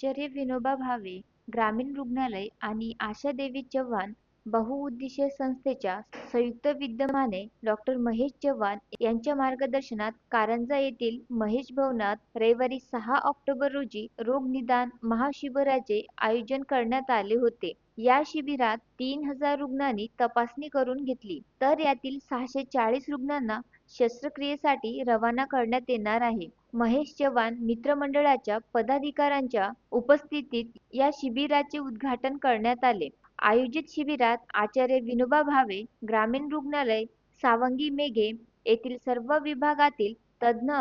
आचार्य विनोबा भावे ग्रामीण रुग्णालय आणि आशादेवी चव्हाण बहुउद्देशीय संस्थेच्या संयुक्त विद्यमाने डॉक्टर महेश चव्हाण यांच्या मार्गदर्शनात कारंजा येथील महेश भवनात रविवारी 6 ऑक्टोबर रोजी रोग निदान महाशिबिराचे आयोजन करण्यात आले होते. या शिबिरात 3000 रुग्णांनी तपासणी करून घेतली, तर यातील 640 रुग्णांना शस्त्रक्रियेसाठी रवाना करण्यात येणार आहे. महेश चव्हाण मित्रमंडळाच्या पदाधिकाऱ्यांच्या उपस्थितीत या शिबिराचे उद्घाटन करण्यात आले. आयोजित शिबिरात आचार्य विनोबा भावे ग्रामीण रुग्णालय, सावंगी मेघे येथील सर्व विभागातील तज्ज्ञ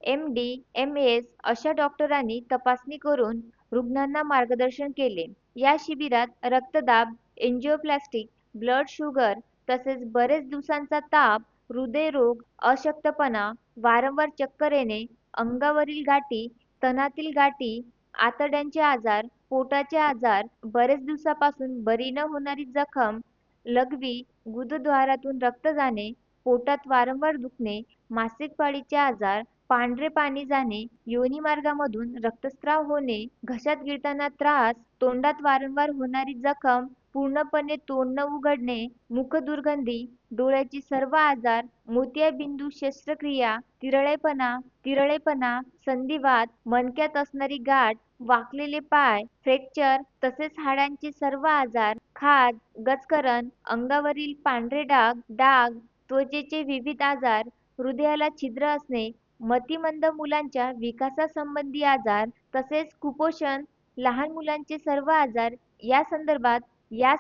MD, MS अशा डॉक्टरांनी तपासणी करून रुग्णांना मार्गदर्शन केले. या शिबिरात रक्तदाब, एंजिओप्लास्टी, ब्लड शुगर तसेच बरेच दिवसांचा ताप, हृदयरोग, अशक्तपणा, वारंवार चक्कर येणे, अंगावरील गाठी, स्तनातील गाठी, आतड्यांचे आजार, पोटाचे आजार, बरेच दिवसापासून बरी न होणारी जखम, लघवी, गुदद्वारातून रक्त जाणे, पोटात वारंवार दुखणे, मासिक पाळीचे आजार, पांढरे पाणी जाणे, योनी मार्गामधून रक्तस्राव होणे, घशात गिळताना त्रास, तोंडात वारंवार होणारी जखम, पूर्णपणे तोंड न उघडणे, मुखदुर्गंधी, डोळ्याची सर्व आजार, मोतियाबिंदू शस्त्रक्रिया, तिरळेपणा, संधिवात, मणक्यात असणारी गाठ, वाकलेले पाय, फ्रॅक्चर तसेच हाडांचे सर्व आजार, खाज, गजकरण, अंगावरील पांढरे डाग, त्वचेचे विविध आजार, हृदयाला छिद्र असणे, मतिमंद मुलांच्या विकासासंबंधी आजार तसेच कुपोषण, लहान मुलांचे सर्व आजार या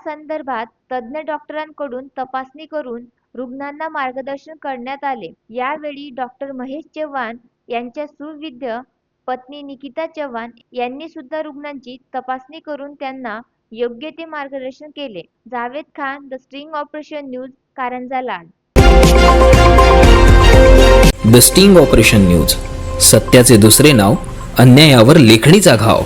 संदर्भात तज्ज्ञ डॉक्टरांकडून तपासणी करून रुग्णांना मार्गदर्शन करण्यात आले. यावेळी डॉक्टर महेश चव्हाण यांच्या सुविद्य पत्नी निकिता चव्हाण यांनी सुद्धा रुग्णांची तपासणी करून त्यांना योग्य ते मार्गदर्शन केले. Javed Khan, the sting operation news, Karanja Lad. The sting operation news, सत्याचे दुसरे नाव, अन्यायावर लेखणीचा घाव.